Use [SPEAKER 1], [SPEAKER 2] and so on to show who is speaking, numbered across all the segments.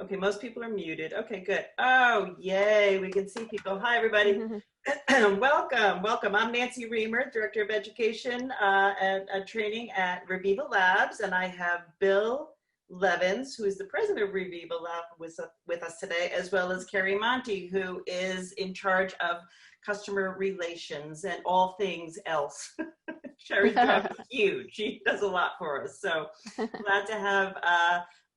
[SPEAKER 1] Okay, most people are muted. Okay, good. Oh, yay, we can see people. Hi, everybody. Welcome. I'm Nancy Reimer, Director of Education and Training at Reviva Labs, and I have Bill Levins, who is the president of Reviva Labs, with us today, as well as Carrie Monty, who is in charge of customer relations and all things else. Sherry's job is huge. She does a lot for us. So glad to have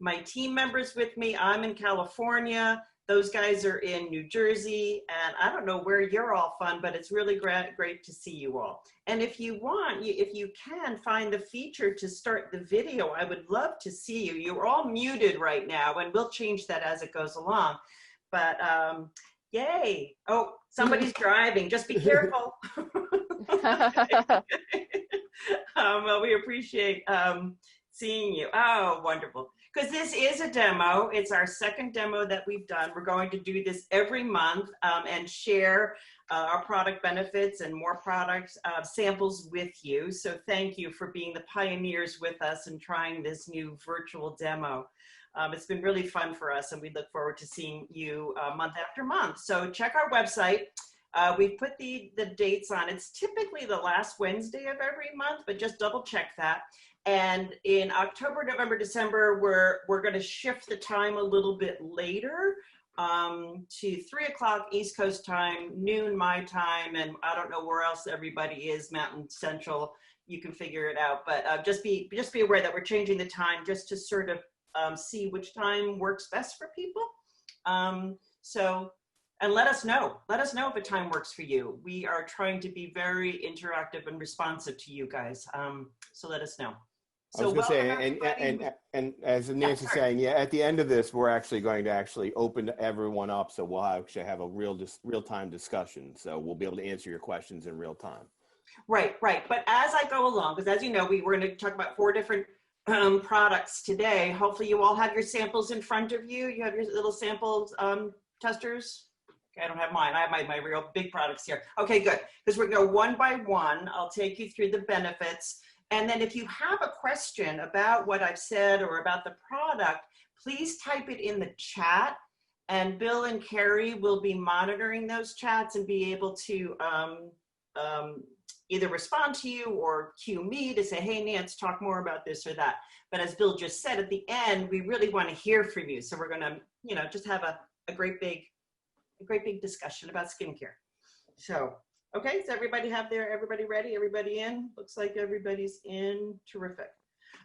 [SPEAKER 1] my team members with me. I'm in California. Those guys are in New Jersey. And I don't know where you're all from, but it's really great to see you all. And if you want, if you can find the feature to start the video, I would love to see you. You're all muted right now, and we'll change that as it goes along. But yay. Oh, somebody's driving. Just be careful. Well, we appreciate seeing you. Oh, wonderful. Because this is a demo. It's our second demo that we've done. We're going to do this every month and share our product benefits and more product samples with you. So thank you for being the pioneers with us and trying this new virtual demo. It's been really fun for us, and we look forward to seeing you month after month. So check our website. We've put the dates on. It's typically the last Wednesday of every month, but just double check that. And in October, November, December, we're going to shift the time a little bit later to 3 o'clock East Coast time, noon my time, and I don't know where else everybody is, Mountain Central. You can figure it out, but just be aware that we're changing the time just to sort of see which time works best for people. And let us know if a time works for you. We are trying to be very interactive and responsive to you guys. So let us know.
[SPEAKER 2] I was going to say, and as Nancy's saying, yeah, at the end of this, we're actually going to open everyone up. So we'll actually have a real-time discussion. So we'll be able to answer your questions in real time.
[SPEAKER 1] Right. But as I go along, because as you know, we're going to talk about 4 different products today. Hopefully you all have your samples in front of you. You have your little samples testers. Okay, I don't have mine. I have my real big products here. Okay, good. Because we're going to go one by one. I'll take you through the benefits. And then if you have a question about what I've said or about the product, please type it in the chat. And Bill and Carrie will be monitoring those chats and be able to either respond to you or cue me to say, hey, Nance, talk more about this or that. But as Bill just said, at the end, we really want to hear from you. So we're going to, just have a great big discussion about skincare. So, okay, does everybody everybody ready? Everybody in? Looks like everybody's in. Terrific.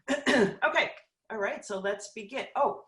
[SPEAKER 1] Okay, all right, so let's begin. Oh,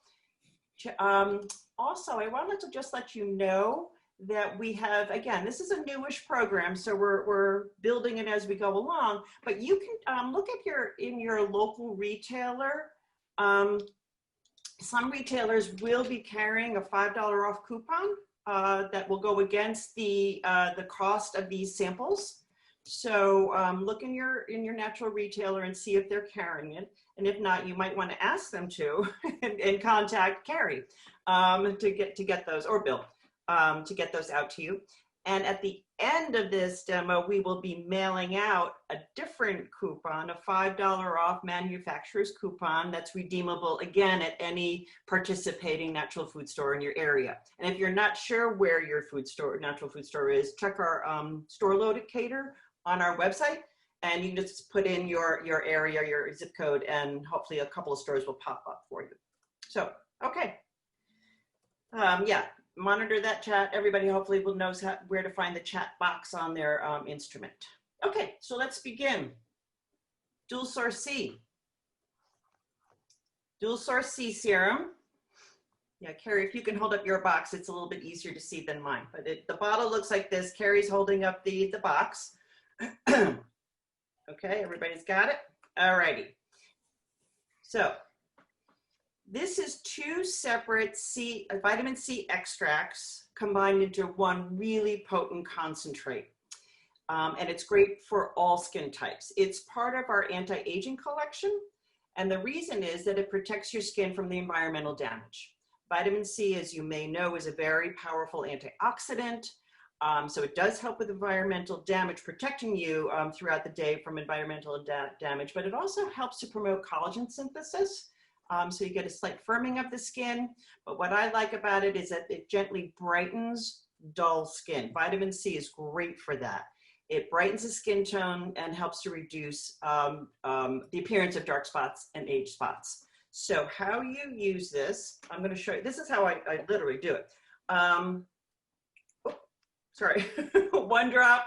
[SPEAKER 1] also, I wanted to just let you know that we have, again, this is a newish program, so we're building it as we go along, but you can look at in your local retailer. Some retailers will be carrying a $5 off coupon that will go against the cost of these samples. So look in your natural retailer and see if they're carrying it. And if not, you might want to ask them to and contact Carrie to get those, or Bill, to get those out to you. And at the end of this demo, we will be mailing out a different coupon, a $5 off manufacturer's coupon that's redeemable again at any participating natural food store in your area. And if you're not sure where your natural food store is, check our store locator on our website, and you can just put in your area, your zip code, and hopefully a couple of stores will pop up for you. So, okay. Yeah. Monitor that chat. Everybody hopefully will know where to find the chat box on their instrument. Okay, so let's begin. Dual Source C. Dual Source C serum. Yeah, Carrie, if you can hold up your box, it's a little bit easier to see than mine. But the bottle looks like this. Carrie's holding up the box. Okay, everybody's got it? All righty. So, this is 2 separate vitamin C extracts combined into one really potent concentrate. And it's great for all skin types. It's part of our anti-aging collection. And the reason is that it protects your skin from the environmental damage. Vitamin C, as you may know, is a very powerful antioxidant. So it does help with environmental damage, protecting you throughout the day from environmental damage, but it also helps to promote collagen synthesis. So you get a slight firming of the skin. But what I like about it is that it gently brightens dull skin. Vitamin C is great for that. It brightens the skin tone and helps to reduce the appearance of dark spots and age spots. So how you use this, I'm going to show you. This is how I literally do it. Sorry, 1 drop,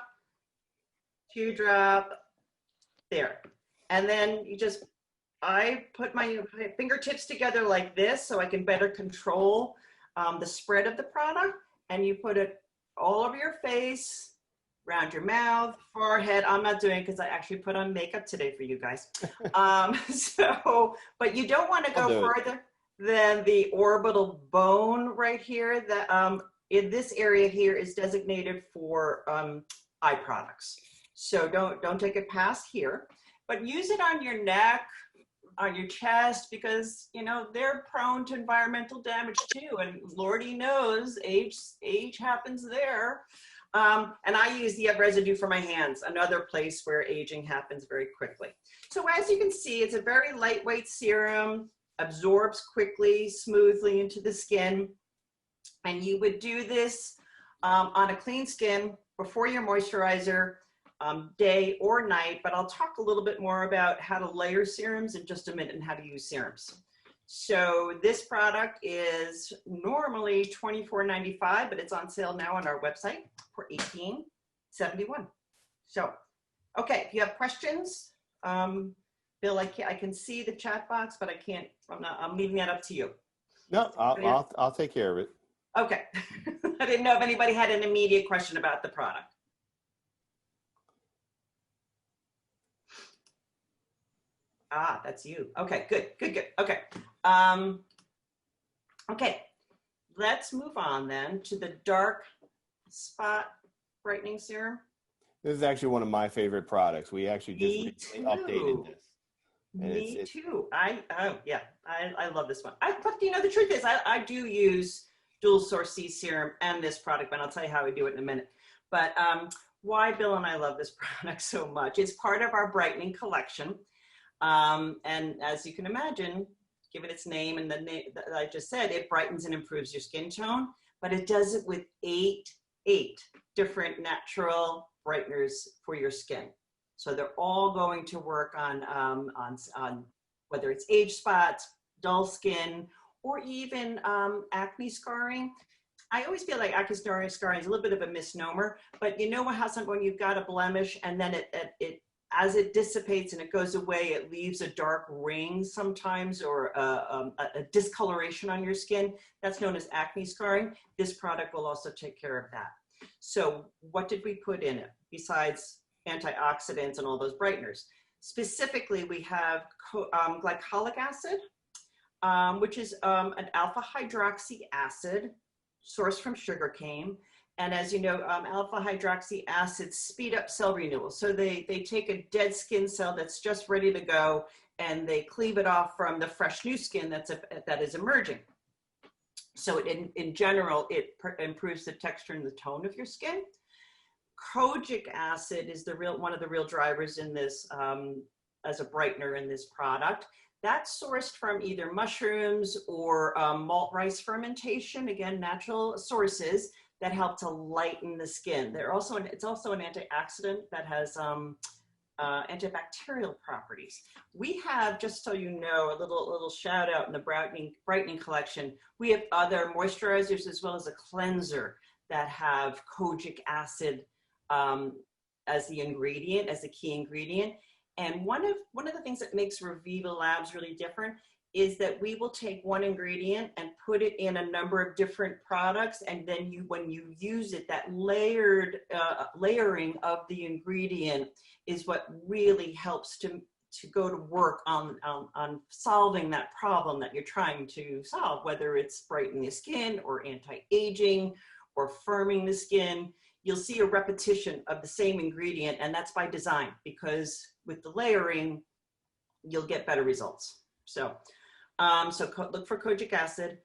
[SPEAKER 1] 2 drop, there. And then you just, I put my fingertips together like this so I can better control the spread of the product. And you put it all over your face, around your mouth, forehead. I'm not doing it because I actually put on makeup today for you guys. But you don't want to go further than the orbital bone right here. That in this area here is designated for eye products. So don't take it past here, but use it on your neck, on your chest, because you know they're prone to environmental damage too, and Lordy knows age happens there. And I use the residue for my hands, another place where aging happens very quickly. So as you can see, it's a very lightweight serum, absorbs quickly, smoothly into the skin. And you would do this on a clean skin before your moisturizer, day or night, but I'll talk a little bit more about how to layer serums in just a minute and how to use serums. So this product is normally $24.95, but it's on sale now on our website for $18.71. So, okay, if you have questions, Bill, I can see the chat box, but I can't, I'm leaving that up to you.
[SPEAKER 2] No, I'll take care of it.
[SPEAKER 1] Okay. I didn't know if anybody had an immediate question about the product. Ah, that's you. Okay, good. Okay. Okay, let's move on then to the dark spot brightening serum.
[SPEAKER 2] This is actually one of my favorite products. We actually just recently updated this.
[SPEAKER 1] Me too. I love this one. But you know, the truth is I do use dual source C serum and this product, but I'll tell you how I do it in a minute. But why Bill and I love this product so much? It's part of our brightening collection. And as you can imagine, given its name and the name that I just said, it brightens and improves your skin tone, but it does it with eight different natural brighteners for your skin. So they're all going to work on whether it's age spots, dull skin, or even acne scarring. I always feel like acne scarring is a little bit of a misnomer, but you know how when you've got a blemish and then it as it dissipates and it goes away, it leaves a dark ring sometimes or a discoloration on your skin. That's known as acne scarring. This product will also take care of that. So what did we put in it besides antioxidants and all those brighteners? Specifically, we have glycolic acid, which is an alpha hydroxy acid sourced from sugarcane. And as you know, alpha hydroxy acids speed up cell renewal. So they take a dead skin cell that's just ready to go and they cleave it off from the fresh new skin that is emerging. So in general, it improves the texture and the tone of your skin. Kojic acid is one of the real drivers in this as a brightener in this product. That's sourced from either mushrooms or malt rice fermentation, again, natural sources that help to lighten the skin. It's also an antioxidant that has antibacterial properties. We have, just so you know, a little shout out in the brightening collection. We have other moisturizers as well as a cleanser that have kojic acid as the ingredient, as the key ingredient. And one of the things that makes Reviva Labs really different is that we will take one ingredient and put it in a number of different products, and then when you use it, that layering of the ingredient is what really helps to go to work on solving that problem that you're trying to solve, whether it's brightening the skin or anti-aging or firming the skin. You'll see a repetition of the same ingredient, and that's by design, because with the layering, you'll get better results. So look for kojic acid,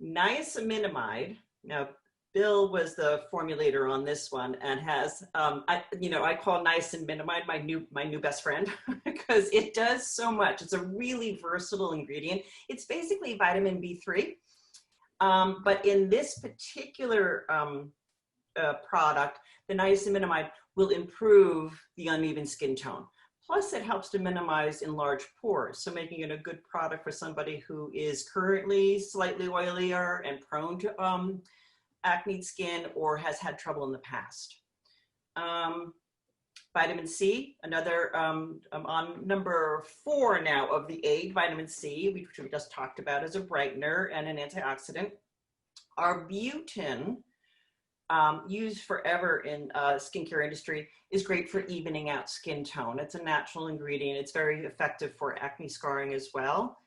[SPEAKER 1] niacinamide. Now, Bill was the formulator on this one and has, I call niacinamide my new best friend because it does so much. It's a really versatile ingredient. It's basically vitamin B3, but in this particular product, the niacinamide will improve the uneven skin tone. Plus, it helps to minimize enlarged pores, so making it a good product for somebody who is currently slightly oilier and prone to acne skin or has had trouble in the past. Vitamin C, another on number 4 now of the 8, vitamin C, which we just talked about as a brightener and an antioxidant. Arbutin, used forever in skincare industry, is great for evening out skin tone. It's a natural ingredient. It's very effective for acne scarring as well.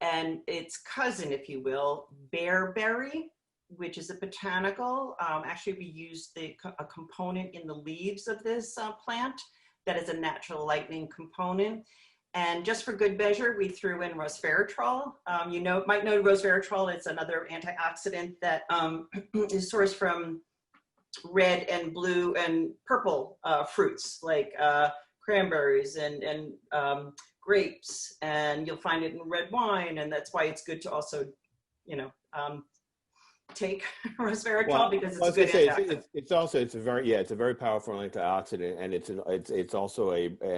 [SPEAKER 1] And its cousin, if you will, bearberry, which is a botanical. Actually, we use a component in the leaves of this plant that is a natural lightening component. And just for good measure, we threw in resveratrol. Might know resveratrol. It's another antioxidant that is sourced from red and blue and purple fruits like cranberries and grapes. And you'll find it in red wine. And that's why it's good to also, take resveratrol because it's a good antioxidant.
[SPEAKER 2] It's a very powerful antioxidant, and it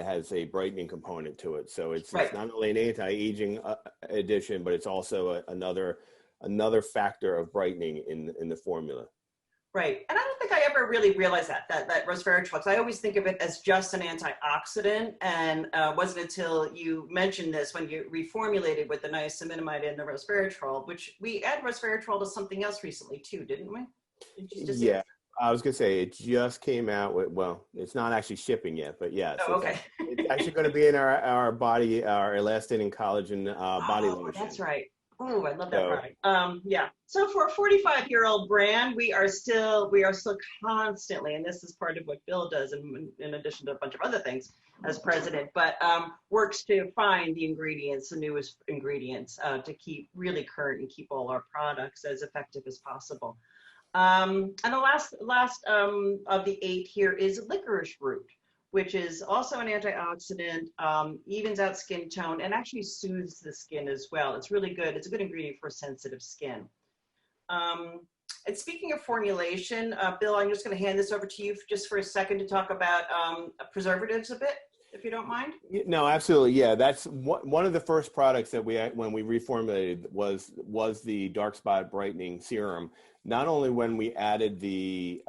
[SPEAKER 2] has a brightening component to it. So it's not only an anti-aging addition, but it's also another factor of brightening in the formula.
[SPEAKER 1] Right. And I don't think I ever really realized that resveratrol, because I always think of it as just an antioxidant, and wasn't until you mentioned this when you reformulated with the niacinamide and the resveratrol, which we add resveratrol to something else recently too, didn't we?
[SPEAKER 2] Yeah, I was going to say it just came out with, well, it's not actually shipping yet, but yes.
[SPEAKER 1] Oh, okay.
[SPEAKER 2] It's actually going to be in our elastin collagen body lotion.
[SPEAKER 1] That's right. Oh, I love that product. Yeah. So for a 45-year-old brand, we are still constantly, and this is part of what Bill does, in addition to a bunch of other things as president, but works to find the ingredients, the newest ingredients, to keep really current and keep all our products as effective as possible. And the last of the 8 here is licorice root, which is also an antioxidant, evens out skin tone, and actually soothes the skin as well. It's really good. It's a good ingredient for sensitive skin. And speaking of formulation, Bill, I'm just going to hand this over to you just for a second to talk about preservatives a bit, if you don't mind.
[SPEAKER 2] No, absolutely. Yeah, that's one of the first products that when we reformulated was the dark spot brightening serum. Not only when we added the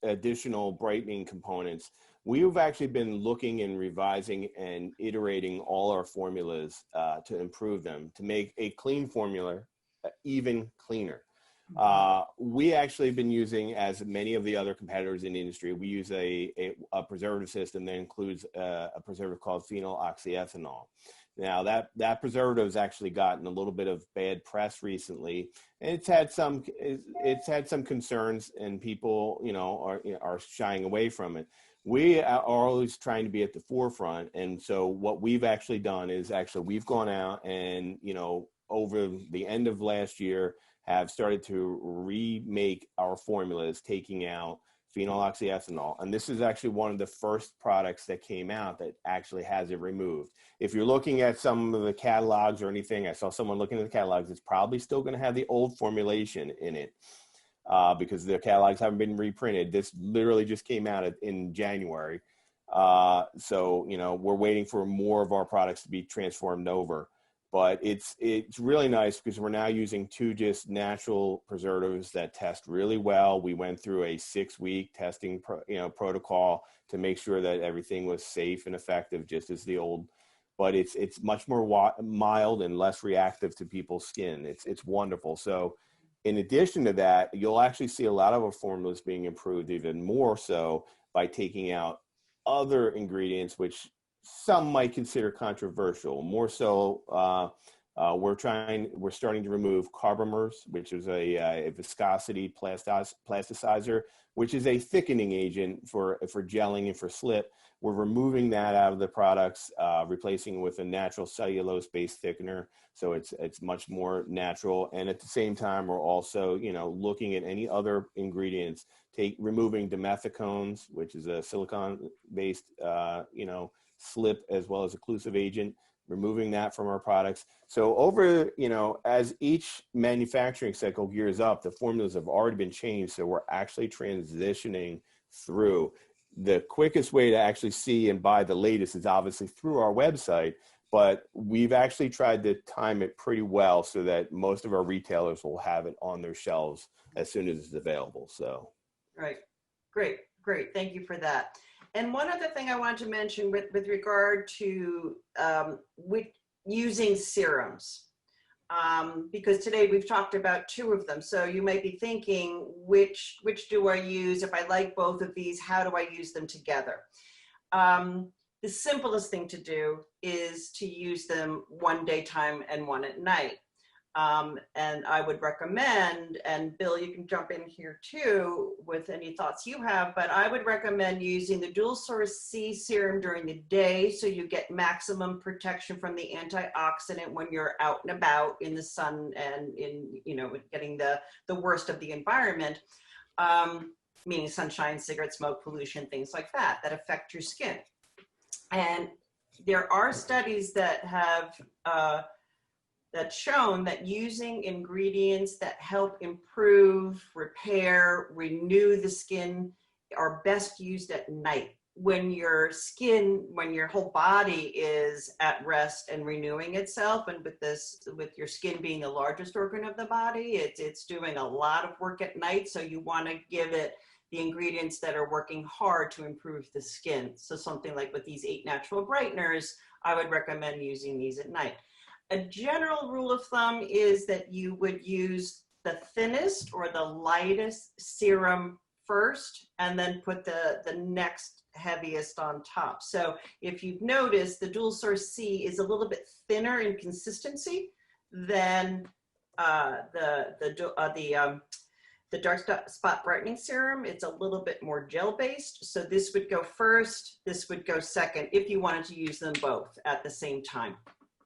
[SPEAKER 2] additional brightening components, we've actually been looking and revising and iterating all our formulas to improve them, to make a clean formula even cleaner. We actually have been using, as many of the other competitors in the industry, we use a preservative system that includes a preservative called phenyloxyethanol. Now that preservative has actually gotten a little bit of bad press recently, and it's had some concerns, and people are shying away from it. We are always trying to be at the forefront, and so what we've actually done is we've gone out and over the end of last year have started to remake our formulas, taking out phenyloxyethanol. And this is actually one of the first products that came out that actually has it removed. If you're looking at some of the catalogs or anything, I saw someone looking at the catalogs, it's probably still going to have the old formulation in it because the catalogs haven't been reprinted. This literally just came out in January. So, we're waiting for more of our products to be transformed over. But it's really nice because we're now using 2 just natural preservatives that test really well. We went through a 6-week testing protocol to make sure that everything was safe and effective, just as the old. But it's much more mild and less reactive to people's skin. It's wonderful. So in addition to that, you'll actually see a lot of our formulas being improved even more so by taking out other ingredients, which some might consider controversial, more so We're starting to remove carbomers, which is a viscosity plasticizer, which is a thickening agent for gelling and for slip. We're removing that out of the products, replacing it with a natural cellulose-based thickener. So it's much more natural. And at the same time, we're also, looking at any other ingredients, removing dimethicones, which is a silicone-based, slip as well as occlusive agent, removing that from our products. So over, as each manufacturing cycle gears up, the formulas have already been changed. So we're actually transitioning through. The quickest way to actually see and buy the latest is obviously through our website, but we've actually tried to time it pretty well so that most of our retailers will have it on their shelves as soon as it's available. So.
[SPEAKER 1] Right. Great. Thank you for that. And one other thing I want to mention with regard to using serums, because today we've talked about two of them. So you might be thinking, which do I use? If I like both of these, how do I use them together? The simplest thing to do is to use them one daytime and one at night. And I would recommend, and Bill, you can jump in here too with any thoughts you have, but I would recommend using the dual source C serum during the day so you get maximum protection from the antioxidant when you're out and about in the sun and in, getting the worst of the environment, meaning sunshine, cigarette smoke, pollution, things like that affect your skin. And there are studies that have that's shown that using ingredients that help improve, repair, renew the skin are best used at night when your whole body is at rest and renewing itself. And with your skin being the largest organ of the body, it's doing a lot of work at night. So you want to give it the ingredients that are working hard to improve the skin. So something like with these 8 natural brighteners, I would recommend using these at night. A general rule of thumb is that you would use the thinnest or the lightest serum first, and then put the next heaviest on top. So if you've noticed, the dual source C is a little bit thinner in consistency than the dark spot brightening serum. It's a little bit more gel based. So this would go first, this would go second if you wanted to use them both at the same time.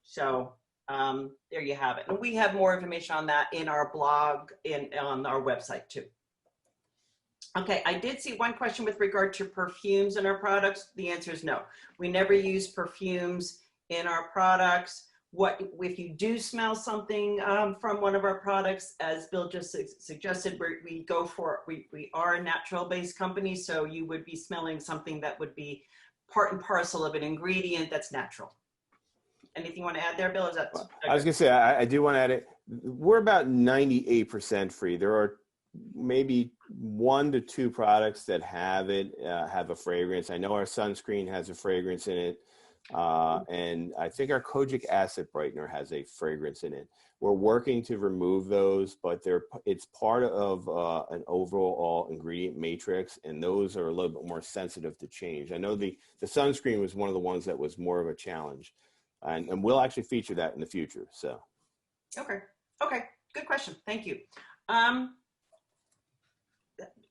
[SPEAKER 1] So there you have it. And we have more information on that in our blog on our website too. Okay, I did see one question with regard to perfumes in our products. The answer is no. We never use perfumes in our products. If you do smell something from one of our products, as Bill just suggested, we are a natural-based company, so you would be smelling something that would be part and parcel of an ingredient that's natural. Anything you want to add there, Bill?
[SPEAKER 2] I was going to say, I do want to add it. We're about 98% free. There are maybe 1 to 2 products that have a fragrance. I know our sunscreen has a fragrance in it. And I think our kojic acid brightener has a fragrance in it. We're working to remove those, but it's part of an overall ingredient matrix, and those are a little bit more sensitive to change. I know the sunscreen was one of the ones that was more of a challenge, and we'll actually feature that in the future. So, okay,
[SPEAKER 1] good question. Thank you.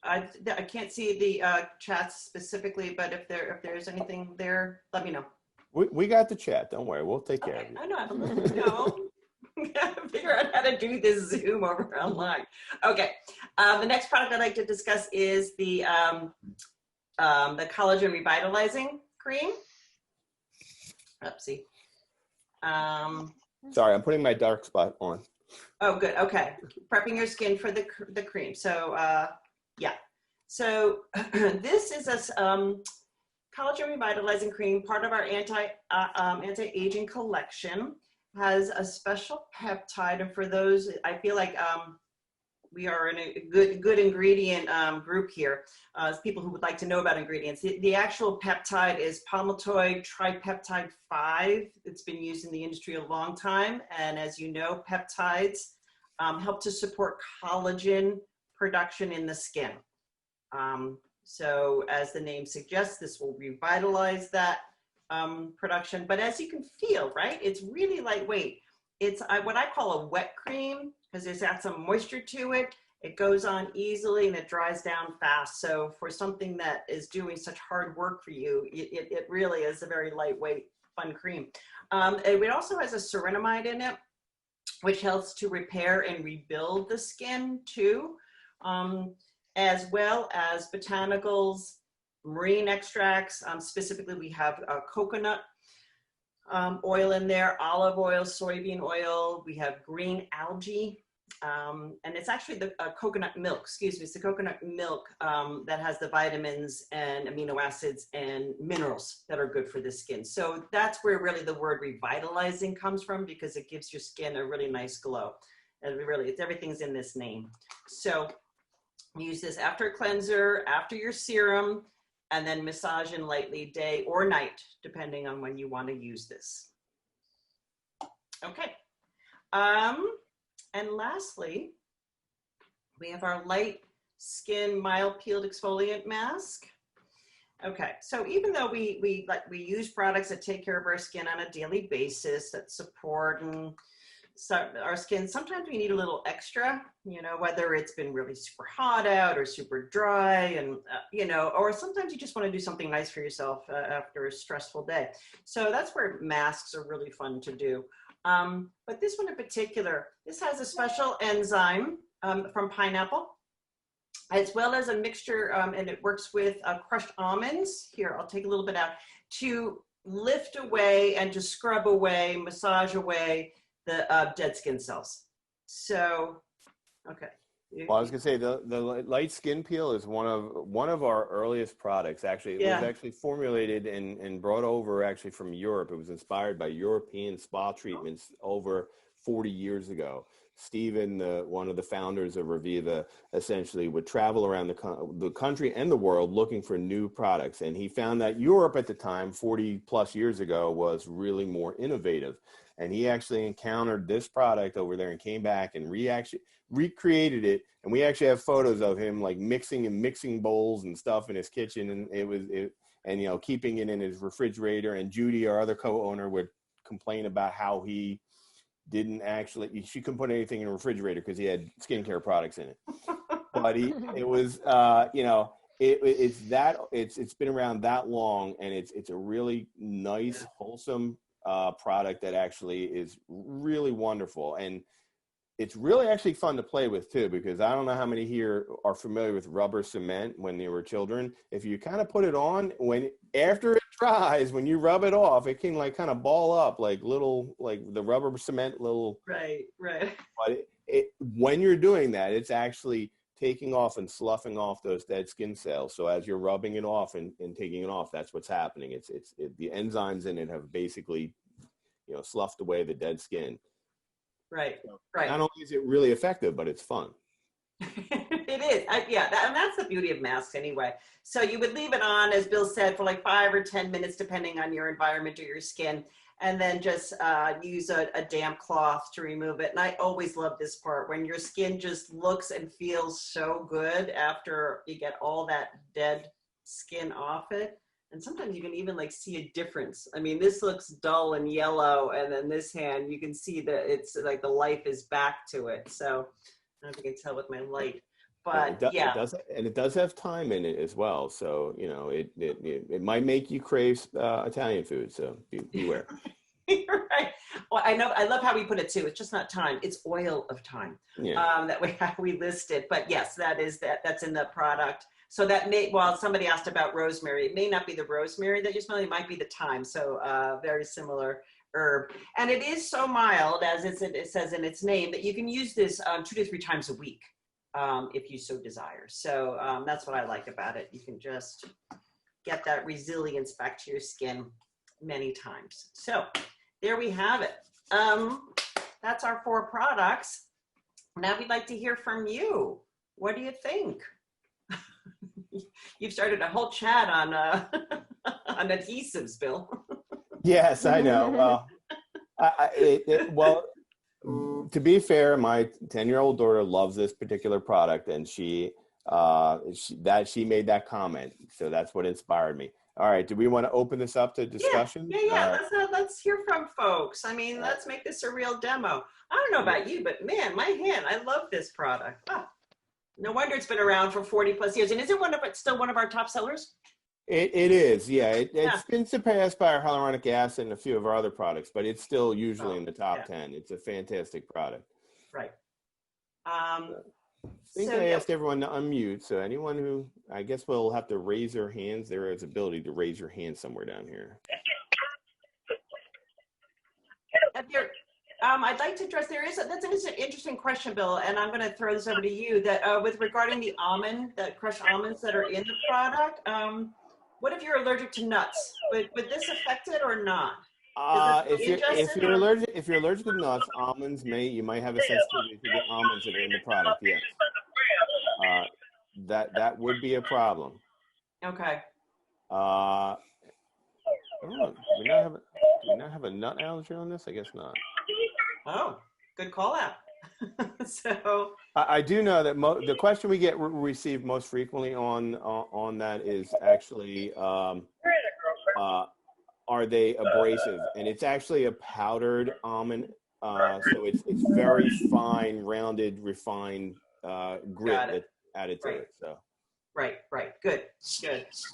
[SPEAKER 1] I can't see the chats specifically, but if there's anything there, let me know.
[SPEAKER 2] We got the chat. Don't worry. We'll take care of it.
[SPEAKER 1] I know. I have a little to know. Figure out how to do this Zoom over online. Okay. The next product I'd like to discuss is the Collagen Revitalizing Cream. Oopsie.
[SPEAKER 2] Sorry, I'm putting my dark spot on.
[SPEAKER 1] Oh, good. Okay. Prepping your skin for the cream. So, yeah. So this is a Collagen Revitalizing Cream, part of our anti-aging collection, has a special peptide. And for those, I feel like we are in a good ingredient group here, as people who would like to know about ingredients. The actual peptide is palmitoid tripeptide 5. It's been used in the industry a long time. And as you know, peptides help to support collagen production in the skin. So as the name suggests, this will revitalize that production. But as you can feel, right, it's really lightweight. It's what I call a wet cream because it's got some moisture to it. It goes on easily and it dries down fast. So for something that is doing such hard work for you, it really is a very lightweight, fun cream. It also has a ceramide in it, which helps to repair and rebuild the skin too, as well as botanicals, marine extracts. Specifically, we have coconut oil in there, olive oil, soybean oil. We have green algae. And it's actually the coconut milk, excuse me, it's the coconut milk that has the vitamins and amino acids and minerals that are good for the skin. So that's where really the word revitalizing comes from, because it gives your skin a really nice glow. And really, everything's in this name. So use this after a cleanser, after your serum, and then massage in lightly day or night, depending on when you want to use this. Okay. And lastly, we have our light skin mild peeled exfoliant mask. Okay, so even though we use products that take care of our skin on a daily basis, that support and our skin, sometimes we need a little extra, you know, whether it's been really super hot out or super dry, and you know, or sometimes you just want to do something nice for yourself after a stressful day. So that's where masks are really fun to do. But this one in particular, this has a special enzyme from pineapple, as well as a mixture, and it works with crushed almonds. Here, I'll take a little bit out to lift away and to scrub away, massage away the dead skin cells. So, okay.
[SPEAKER 2] Well, I was gonna say the light skin peel is one of our earliest products. Actually, it was actually formulated and brought over actually from Europe. It was inspired by European spa treatments over 40 years ago. Stephen, one of the founders of Reviva, essentially would travel around the country and the world looking for new products, and he found that Europe at the time, 40 plus years ago, was really more innovative. And he actually encountered this product over there and came back and recreated it. And we actually have photos of him like mixing bowls and stuff in his kitchen. And and you know, keeping it in his refrigerator. And Judy, our other co-owner, would complain about how she couldn't put anything in the refrigerator because he had skincare products in it. But it was, you know, it's been around that long, and it's a really nice, wholesome product that actually is really wonderful. And it's really actually fun to play with too, because I don't know how many here are familiar with rubber cement when they were children. If you kind of put it on, after it dries, when you rub it off, it can like kind of ball up like the rubber cement little.
[SPEAKER 1] Right.
[SPEAKER 2] But when you're doing that, it's actually taking off and sloughing off those dead skin cells. So as you're rubbing it off and taking it off, that's what's happening. The enzymes in it have basically, you know, sloughed away the dead skin.
[SPEAKER 1] Right.
[SPEAKER 2] Not only is it really effective, but it's fun.
[SPEAKER 1] It is. And that's the beauty of masks anyway. So you would leave it on, as Bill said, for like 5 or 10 minutes, depending on your environment or your skin, and then just use a damp cloth to remove it. And I always love this part, when your skin just looks and feels so good after you get all that dead skin off it. And sometimes you can even like see a difference. I mean, this looks dull and yellow, and then this hand, you can see that it's like the life is back to it. So I don't know if you can tell with my light, but it does have thyme in it as well. So, you know, it might make you crave Italian food. So beware. You're right. Well, I know. I love how we put it too. It's just not thyme. It's oil of thyme. Yeah. That we listed. But yes, that's in the product. So that while somebody asked about rosemary, it may not be the rosemary that you smell, it might be the thyme. So very similar herb. And it is so mild, as it says in its name, that you can use this 2 to 3 times a week if you so desire. So that's what I like about it. You can just get that resilience back to your skin many times. So there we have it. That's our 4 products. Now we'd like to hear from you. What do you think? You've started a whole chat on on adhesives, Bill.
[SPEAKER 2] Yes, I know. Well, to be fair, my 10-year-old daughter loves this particular product, and she made that comment, so that's what inspired me. All right. Do we want to open this up to discussion?
[SPEAKER 1] Yeah. Let's hear from folks. I mean, let's make this a real demo. I don't know about you, but man, my hand, I love this product. Oh, no wonder it's been around for 40 plus years. And is it still one of our top sellers?
[SPEAKER 2] It is, yeah. It's been surpassed by our hyaluronic acid and a few of our other products, but it's still usually in the top 10. It's a fantastic product.
[SPEAKER 1] Right.
[SPEAKER 2] I think I asked everyone to unmute, so anyone who, I guess we'll have to raise their hands. There is ability to raise your hand somewhere down here.
[SPEAKER 1] I'd like to address, that's an interesting question, Bill, and I'm going to throw this over to you, that with regarding the crushed almonds that are in the product, what if you're allergic to nuts? Would this affect it or not?
[SPEAKER 2] If you're allergic to nuts, almonds you might have a sensitivity to the almonds that are in the product. Yes, that would be a problem.
[SPEAKER 1] Okay.
[SPEAKER 2] Do we not have a nut allergy on this? I guess not.
[SPEAKER 1] Oh, good call out. So
[SPEAKER 2] I do know that the question we get received most frequently on that is actually are they abrasive? And it's actually a powdered almond, so it's very fine, rounded, refined grit that's added to it. So
[SPEAKER 1] right, good.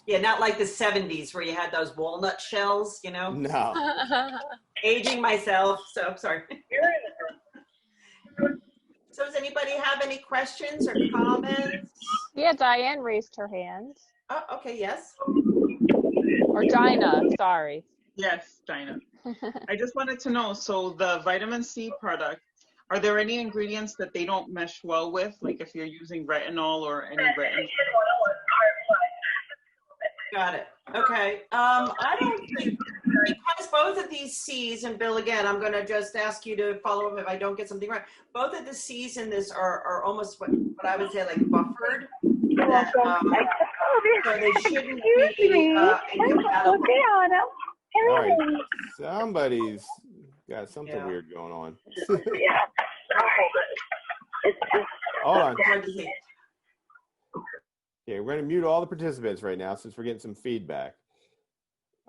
[SPEAKER 1] Yeah, not like the 70s where you had those walnut shells, you know.
[SPEAKER 2] No.
[SPEAKER 1] Aging myself, so I'm sorry. So does anybody have any questions or comments?
[SPEAKER 3] Yeah, Diane raised her hand.
[SPEAKER 1] Oh, okay, yes.
[SPEAKER 3] Or Dinah, sorry.
[SPEAKER 4] Yes, Dinah. I just wanted to know, so the vitamin C product, are there any ingredients that they don't mesh well with? Like if you're using retinol or any retinol?
[SPEAKER 1] Got it. Okay. I don't think, because both of these C's, and Bill, again, I'm going to just ask you to follow up if I don't get something right. Both of the C's in this are almost what I would say like buffered. That, so they shouldn't be incompatible.
[SPEAKER 2] All right. Somebody's got something weird going on. Hold on. Okay, we're going to mute all the participants right now since we're getting some feedback.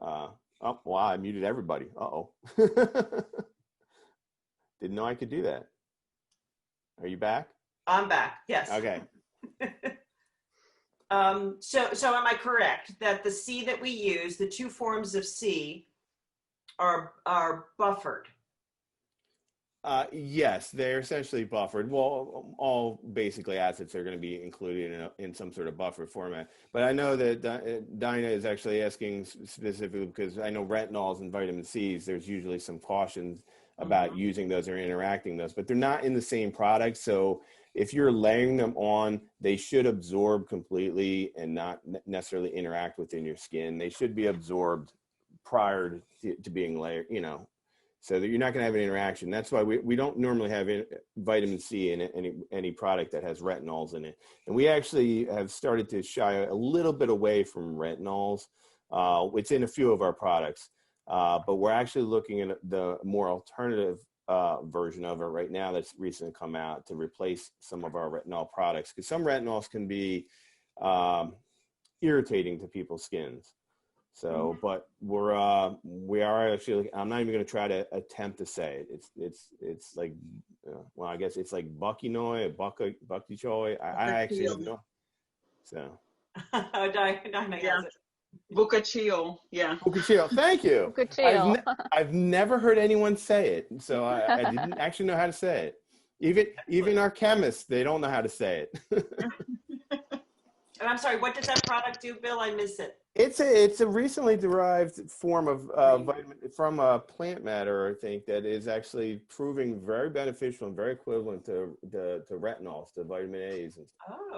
[SPEAKER 2] Oh, wow, I muted everybody. Uh-oh. Didn't know I could do that. Are you back?
[SPEAKER 1] I'm back, yes.
[SPEAKER 2] Okay.
[SPEAKER 1] So am I correct that the C that we use, the two forms of C, are buffered?
[SPEAKER 2] Yes, they're essentially buffered. Well, all basically acids are going to be included in some sort of buffer format. But I know that Dinah is actually asking specifically because I know retinols and vitamin C's, there's usually some cautions about using those or interacting those, but they're not in the same product. So if you're layering them on, they should absorb completely and not necessarily interact within your skin. They should be absorbed prior to being layered, so that you're not going to have an interaction. That's why we don't normally have vitamin C in any product that has retinols in it. And we actually have started to shy a little bit away from retinols. It's in a few of our products, but we're actually looking at the more alternative version of it right now that's recently come out to replace some of our retinol products. Because some retinols can be irritating to people's skins. So, but we are actually, I'm not even going to try to attempt to say it. It's like, well, I guess it's like Buckinoy, Buckychoy. I actually don't know. So.
[SPEAKER 1] Dinah has it.
[SPEAKER 4] Bucachio, yeah.
[SPEAKER 2] Bucachio, thank you.
[SPEAKER 3] Bucachio.
[SPEAKER 2] I've never heard anyone say it, so I didn't actually know how to say it. Even our chemists, they don't know how to say it.
[SPEAKER 1] And I'm sorry, what does that product do, Bill? I missed it.
[SPEAKER 2] It's a recently derived form of vitamin from plant matter, I think, that is actually proving very beneficial and very equivalent to retinols, to vitamin A's and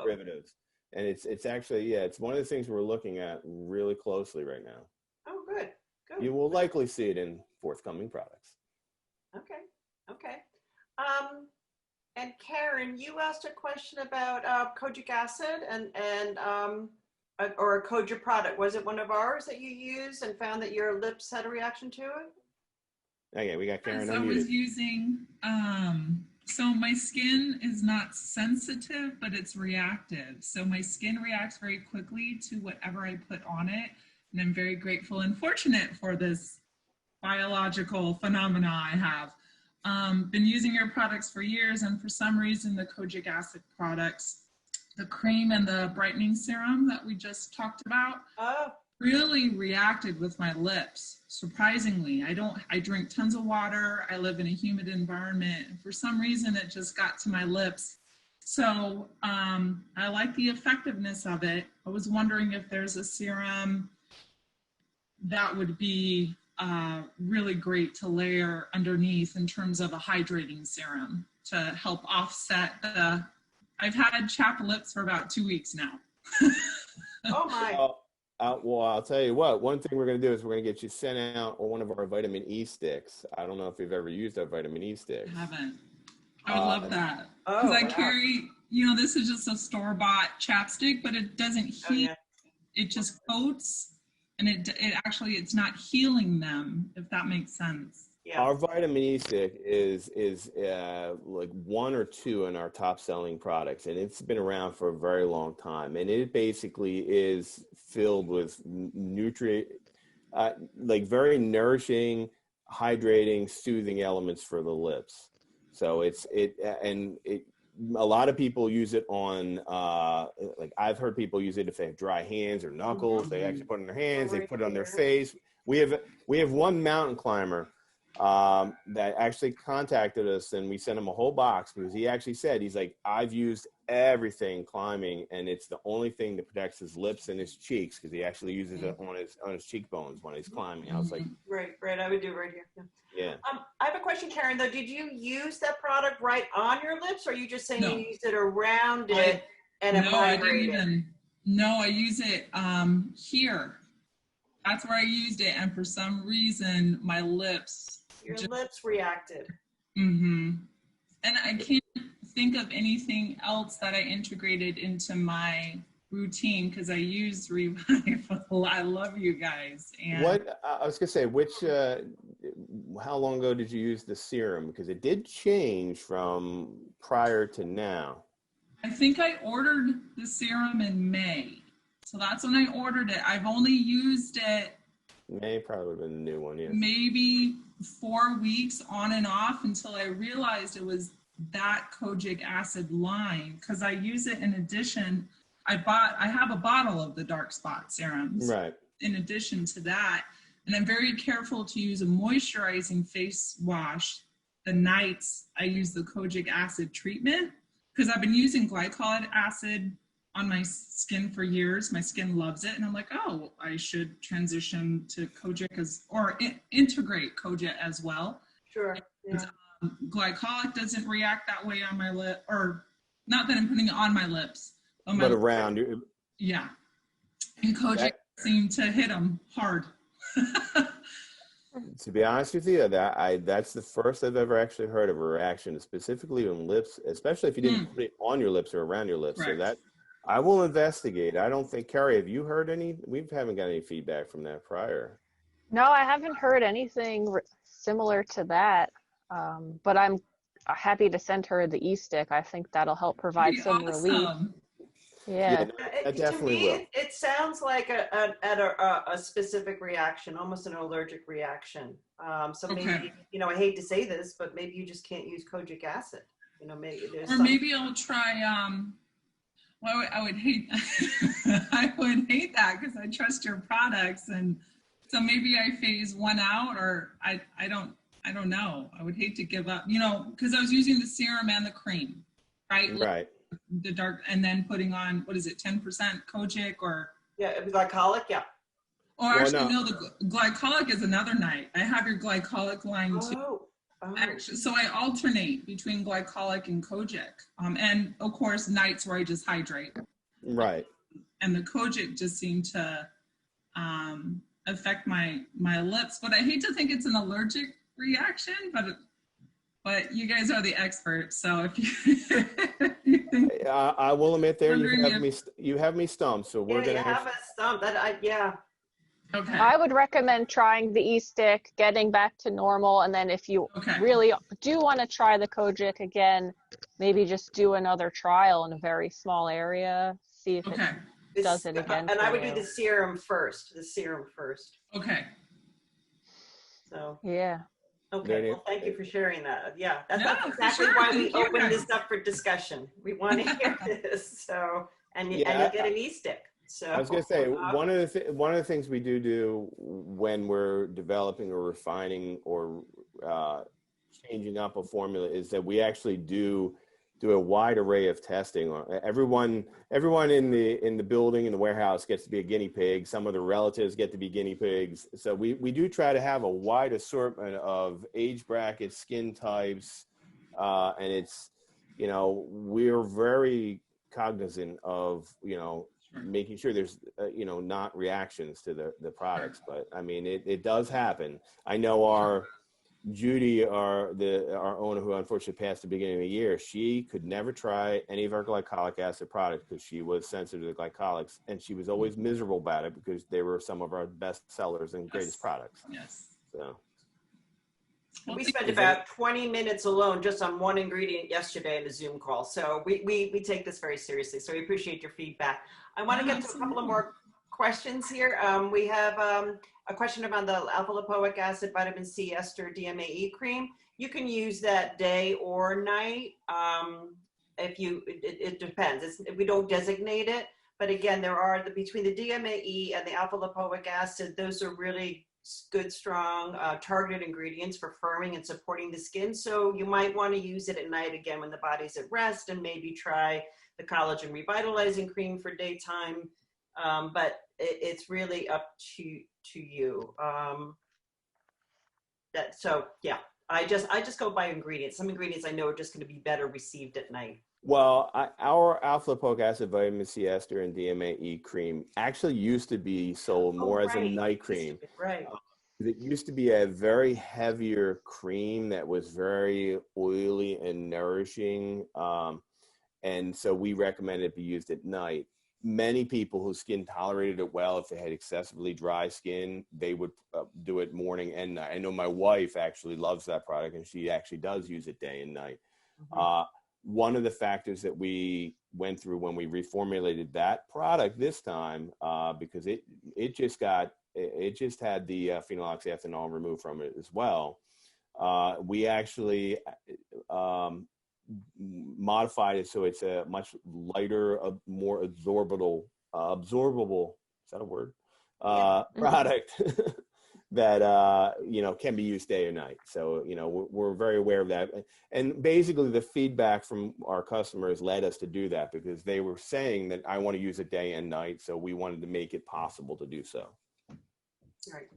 [SPEAKER 2] derivatives. And it's actually, it's one of the things we're looking at really closely right now.
[SPEAKER 1] Oh, good.
[SPEAKER 2] You will likely see it in forthcoming products.
[SPEAKER 1] Okay. And Karen, you asked a question about kojic acid and or a Koja product. Was it one of ours that you used and found that your lips had a reaction to it?
[SPEAKER 2] Okay, we got Karen.
[SPEAKER 5] I was using, so my skin is not sensitive, but it's reactive. So my skin reacts very quickly to whatever I put on it. And I'm very grateful and fortunate for this biological phenomena I have. Been using your products for years, and for some reason, the kojic acid products, the Creme and the Brightening Serum that we just talked about, really reacted with my lips. Surprisingly, I drink tons of water. I live in a humid environment. And for some reason, it just got to my lips. So I like the effectiveness of it. I was wondering if there's a serum that would be really great to layer underneath in terms of a hydrating serum to help offset the, I've had chapped lips for about 2 weeks now.
[SPEAKER 1] Oh my.
[SPEAKER 2] Well, I'll tell you what, one thing we're going to do is we're going to get you sent out one of our vitamin E sticks. I don't know if you've ever used our vitamin E sticks.
[SPEAKER 5] I haven't. I would love that.
[SPEAKER 1] Oh,
[SPEAKER 5] Because I
[SPEAKER 1] wow.
[SPEAKER 5] carry, you know, this is just a store-bought chapstick, but it doesn't heat.
[SPEAKER 1] Oh, yeah.
[SPEAKER 5] It just coats, and it actually, it's not healing them, if that makes sense.
[SPEAKER 1] Yeah.
[SPEAKER 2] Our vitamin E stick is like 1 or 2 in our top selling products, and it's been around for a very long time. And it basically is filled with nutrient, like very nourishing, hydrating, soothing elements for the lips. So a lot of people use it on, like I've heard people use it if they have dry hands or knuckles. They actually put it on their hands. They put it on their face. We have one mountain climber that actually contacted us, and we sent him a whole box because he actually said, he's like, I've used everything climbing, and it's the only thing that protects his lips and his cheeks, because he actually uses it on his cheekbones when he's climbing. I was like,
[SPEAKER 1] Right. I would do it right here.
[SPEAKER 2] yeah.
[SPEAKER 1] I have a question, Karen, though. Did you use that product right on your lips, or are you just saying
[SPEAKER 5] No.
[SPEAKER 1] you used it around it and it
[SPEAKER 5] I didn't
[SPEAKER 1] hydrated?
[SPEAKER 5] even. No, I use it here. That's where I used it, and for some reason, my lips.
[SPEAKER 1] Your lips reacted.
[SPEAKER 5] Mm-hmm. And I can't think of anything else that I integrated into my routine because I use Reviva. I love you guys. And
[SPEAKER 2] What I was gonna say, how long ago did you use the serum? Because it did change from prior to now.
[SPEAKER 5] I think I ordered the serum in May. So that's when I ordered it. I've only used it
[SPEAKER 2] May probably would have been the new one, yeah.
[SPEAKER 5] maybe 4 weeks on and off until I realized it was that kojic acid line, because I use it in addition. I have a bottle of the dark spot serums.
[SPEAKER 2] Right.
[SPEAKER 5] In addition to that, and I'm very careful to use a moisturizing face wash the nights I use the kojic acid treatment, because I've been using glycolic acid on my skin for years. My skin loves it. And I'm like, oh, I should transition to kojic integrate kojic as well.
[SPEAKER 1] Sure. Yeah.
[SPEAKER 5] Glycolic doesn't react that way on my lip, or not that I'm putting it on my lips.
[SPEAKER 2] But around you.
[SPEAKER 5] Yeah. And kojic seemed to hit them hard.
[SPEAKER 2] To be honest with you, that's the first I've ever actually heard of a reaction, specifically on lips, especially if you didn't put it on your lips or around your lips.
[SPEAKER 5] Correct.
[SPEAKER 2] So that I will investigate. I don't think, Carrie, have you heard any? We haven't got any feedback from that prior.
[SPEAKER 3] No, I haven't heard anything similar to that. But I'm happy to send her the e-stick. I think that'll help provide some relief. Yeah.
[SPEAKER 2] That definitely
[SPEAKER 1] to me,
[SPEAKER 2] will.
[SPEAKER 1] It sounds like a specific reaction, almost an allergic reaction. So maybe, I hate to say this, but maybe you just can't use kojic acid. Maybe there's
[SPEAKER 5] maybe I'll try. Well, I would hate. I would hate that because I trust your products, and so maybe I phase one out, or I don't know. I would hate to give up, because I was using the serum and the cream, right?
[SPEAKER 2] Right.
[SPEAKER 5] The dark, and then putting on, what is it, 10% kojic or?
[SPEAKER 1] Yeah, glycolic, yeah.
[SPEAKER 5] Oh, actually, no, the glycolic is another night. I have your glycolic line too.
[SPEAKER 1] Oh.
[SPEAKER 5] Actually, so I alternate between glycolic and kojic, and of course nights where I just hydrate.
[SPEAKER 2] Right.
[SPEAKER 5] And the kojic just seemed to affect my lips, but I hate to think it's an allergic reaction, but you guys are the experts, so if you think,
[SPEAKER 2] I will admit there you have me stumped, so we're gonna
[SPEAKER 1] have us stumped.
[SPEAKER 5] Okay.
[SPEAKER 3] I would recommend trying the e-stick, getting back to normal, and then if you really do want to try the kojic again, maybe just do another trial in a very small area, see if does it again.
[SPEAKER 1] And
[SPEAKER 3] for
[SPEAKER 1] I would
[SPEAKER 3] you.
[SPEAKER 1] do the serum first.
[SPEAKER 5] Okay.
[SPEAKER 1] So
[SPEAKER 3] Yeah.
[SPEAKER 1] okay, well, thank you for sharing that. Yeah, that's
[SPEAKER 5] No, for
[SPEAKER 1] exactly
[SPEAKER 5] sure.
[SPEAKER 1] why we
[SPEAKER 5] Thank you,
[SPEAKER 1] opened
[SPEAKER 5] guys.
[SPEAKER 1] this up for discussion. We want to hear this. So, and you'll get an e-stick. So
[SPEAKER 2] I was going to say, one of the things we do when we're developing or refining or changing up a formula is that we actually do a wide array of testing. Everyone in the building, in the warehouse, gets to be a guinea pig. Some of the relatives get to be guinea pigs. So we do try to have a wide assortment of age brackets, skin types, and it's, we're very cognizant of, making sure there's, not reactions to the products. But I mean, it does happen. I know Judy, our owner, who unfortunately passed at the beginning of the year, she could never try any of our glycolic acid products because she was sensitive to glycolics, and she was always miserable about it because they were some of our best sellers and greatest products.
[SPEAKER 5] Yes.
[SPEAKER 2] So
[SPEAKER 1] we spent about 20 minutes alone just on one ingredient yesterday in a Zoom call. So we take this very seriously. So we appreciate your feedback. I want to get to a couple of more questions here. We have a question about the alpha lipoic acid, vitamin C, ester, DMAE cream. You can use that day or night. It depends. We don't designate it, but again, there are between the DMAE and the alpha lipoic acid, those are really good, strong, targeted ingredients for firming and supporting the skin. So you might want to use it at night again when the body's at rest, and maybe try the Collagen Revitalizing cream for daytime. But it's really up to you. I just go by ingredients. Some ingredients I know are just going to be better received at night.
[SPEAKER 2] Well, our alpha lipoic acid, vitamin C, ester, and DMAE cream actually used to be sold more as a night cream.
[SPEAKER 1] Right.
[SPEAKER 2] It used to be a very heavier cream that was very oily and nourishing. And so we recommend it be used at night. Many people whose skin tolerated it well, if they had excessively dry skin, they would do it morning and night. I know my wife actually loves that product, and she actually does use it day and night. Mm-hmm. One of the factors that we went through when we reformulated that product this time, because it just had the phenyloxyethanol removed from it as well, we actually modified it so it's a much lighter, more absorbable, is that a word? Product that, can be used day or night. So, we're very aware of that. And basically the feedback from our customers led us to do that, because they were saying that I want to use it day and night. So we wanted to make it possible to do so.
[SPEAKER 1] Right.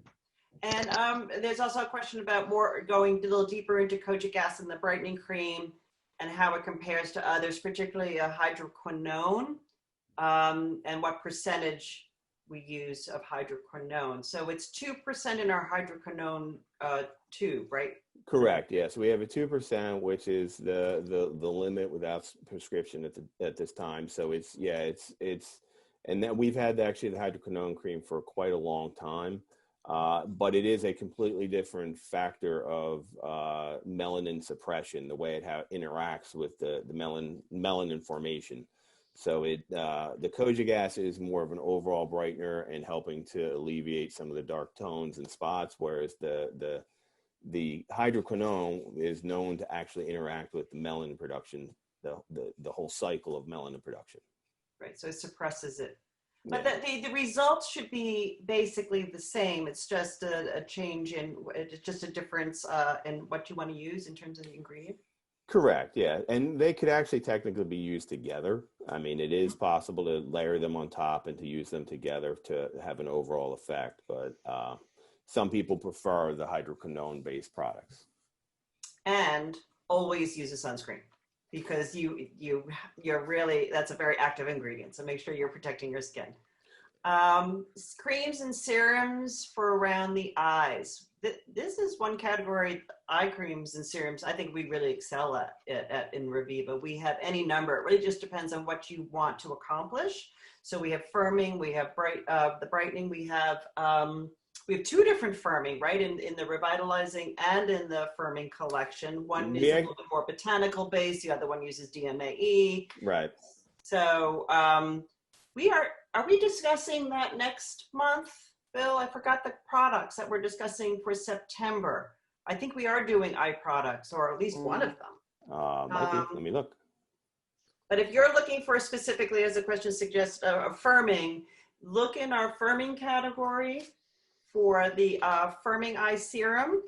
[SPEAKER 1] And there's also a question about going a little deeper into kojic acid and the brightening cream and how it compares to others, particularly a hydroquinone, and what percentage we use of hydroquinone. So it's 2% in our hydroquinone tube, right?
[SPEAKER 2] Correct. Yes, we have a 2%, which is the limit without prescription at this time. So it's and then we've had actually the hydroquinone cream for quite a long time. But it is a completely different factor of melanin suppression, the way it interacts with the melanin formation. So the kojic acid is more of an overall brightener and helping to alleviate some of the dark tones and spots, whereas the hydroquinone is known to actually interact with the melanin production, the whole cycle of melanin production.
[SPEAKER 1] Right, so it suppresses it. But the results should be basically the same. It's just a change it's just a difference in what you want to use in terms of the ingredient.
[SPEAKER 2] Correct, yeah. And they could actually technically be used together. I mean, it is possible to layer them on top and to use them together to have an overall effect. But some people prefer the hydroquinone-based products. And
[SPEAKER 1] always use a sunscreen, because you're really, that's a very active ingredient. So make sure you're protecting your skin. Creams and serums for around the eyes. This is one category, eye creams and serums, I think we really excel at in Reviva. We have any number. It really just depends on what you want to accomplish. So we have firming, we have the brightening, we have two different firming, right? In the Revitalizing and in the firming collection. One is a little bit more botanical based. The other one uses DMAE.
[SPEAKER 2] Right.
[SPEAKER 1] So Are we discussing that next month, Bill? I forgot the products that we're discussing for September. I think we are doing eye products, or at least one of them.
[SPEAKER 2] Might be. Let me look.
[SPEAKER 1] But if you're looking for specifically, as the question suggests, firming, look in our firming category for the firming eye serum.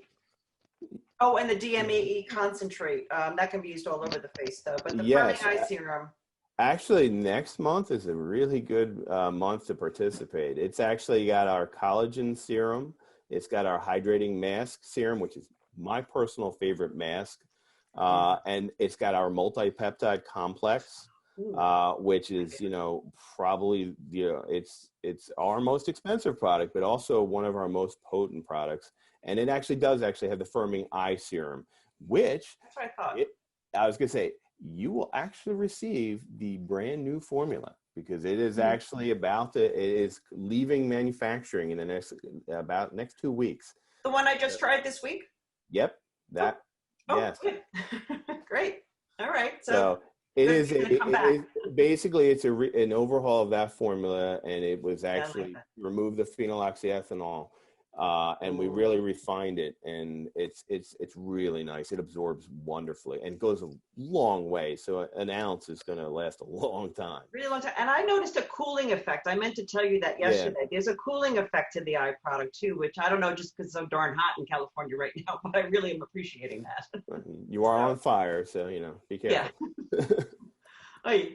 [SPEAKER 1] Oh, and the DMAE concentrate. That can be used all over the face, though. But the firming eye serum.
[SPEAKER 2] Actually, next month is a really good month to participate. It's actually got our collagen serum. It's got our hydrating mask serum, which is my personal favorite mask. And it's got our multi-peptide complex, which is, probably, it's our most expensive product, but also one of our most potent products. And it actually does have the firming eye serum, which
[SPEAKER 1] that's what I thought.
[SPEAKER 2] I was going to say, you will actually receive the brand new formula because it is actually it is leaving manufacturing in the next 2 weeks.
[SPEAKER 1] The one I just tried this week?
[SPEAKER 2] Yep. Yes.
[SPEAKER 1] Great. All right.
[SPEAKER 2] So it is basically an overhaul of that formula, and it was actually remove the phenyloxyethanol, and we really refined it, and it's really nice. It absorbs wonderfully and goes a long way. So an ounce is going to last a long time. Really
[SPEAKER 1] long time. And I noticed a cooling effect. I meant to tell you that yesterday. Yeah. There's a cooling effect to the eye product too, which I don't know, just because it's so darn hot in California right now, but I really am appreciating that.
[SPEAKER 2] You are on fire, so be careful.
[SPEAKER 1] Yeah.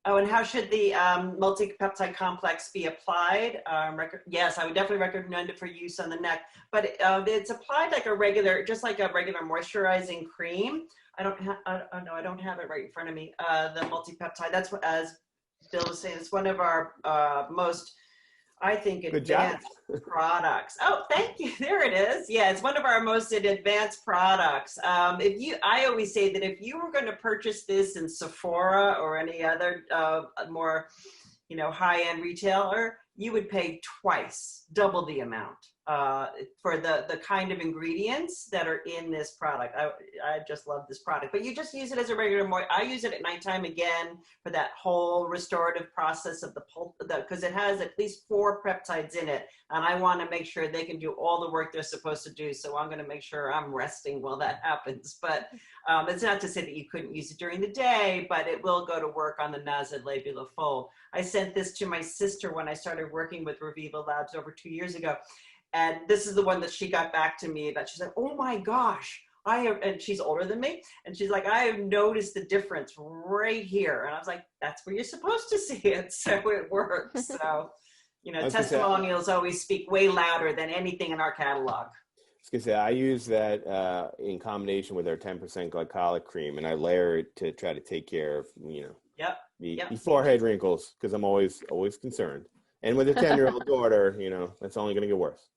[SPEAKER 1] Oh, and how should the multi-peptide complex be applied? Yes, I would definitely recommend it for use on the neck, but it's applied like just like a regular moisturizing cream. I don't have it right in front of me. The multi-peptide, that's what, as Bill was saying, it's one of our most, I think, advanced products. Oh, thank you. There it is. Yeah, it's one of our most advanced products. I always say that if you were going to purchase this in Sephora or any other more, high-end retailer, you would pay double the amount for the kind of ingredients that are in this product. I just love this product. But you just use it as a regular I use it at nighttime again for that whole restorative process of because it has at least 4 peptides in it, and I want to make sure they can do all the work they're supposed to do. So I'm going to make sure I'm resting while that happens. But it's not to say that you couldn't use it during the day, but it will go to work on the nasolabial fold. I sent this to my sister when I started working with Reviva Labs over 2 years ago. And this is the one that she got back to me about. She's like, oh my gosh, and she's older than me. And she's like, I have noticed the difference right here. And I was like, that's where you're supposed to see it. So it works. So, testimonials always speak way louder than anything in our catalog.
[SPEAKER 2] I was going to say, I use that in combination with our 10% glycolic cream, and I layer it to try to take care of, the forehead wrinkles, because I'm always concerned. And with a 10-year-old daughter, that's only going to get worse.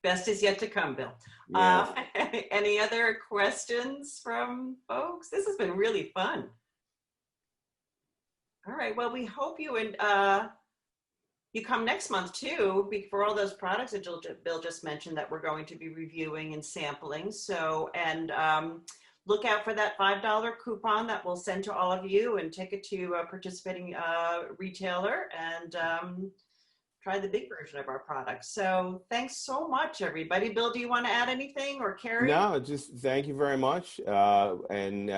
[SPEAKER 1] Best is yet to come, Bill.
[SPEAKER 2] Yeah.
[SPEAKER 1] Any other questions from folks? This has been really fun. All right. Well, we hope you come next month too, for all those products that Bill just mentioned that we're going to be reviewing and sampling. So, look out for that $5 coupon that we'll send to all of you, and take it to a participating retailer and try the big version of our product. So thanks so much, everybody. Bill, do you want to add anything, or Karen?
[SPEAKER 2] No, just thank you very much. And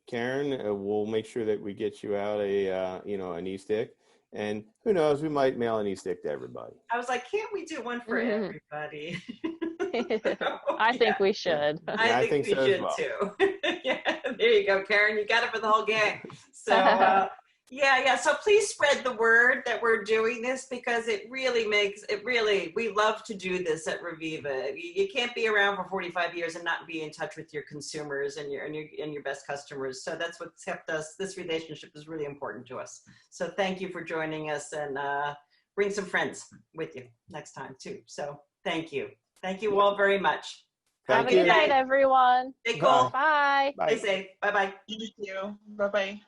[SPEAKER 2] Karen, we'll make sure that we get you out an e-stick. And who knows, we might mail an e-stick to everybody.
[SPEAKER 1] I was like, can't we do one for everybody?
[SPEAKER 3] I think we should.
[SPEAKER 1] I think we should too. Yeah, there you go, Karen. You got it for the whole gang. So so please spread the word that we're doing this, because we love to do this at Reviva. You can't be around for 45 years and not be in touch with your consumers and your best customers. So that's what's kept us. This relationship is really important to us. So thank you for joining us, and bring some friends with you next time too. So thank you. Thank you all very much.
[SPEAKER 3] Have a good night, everyone.
[SPEAKER 1] Stay cool.
[SPEAKER 3] Bye.
[SPEAKER 1] Stay safe. Bye-bye.
[SPEAKER 4] Thank you. Bye-bye.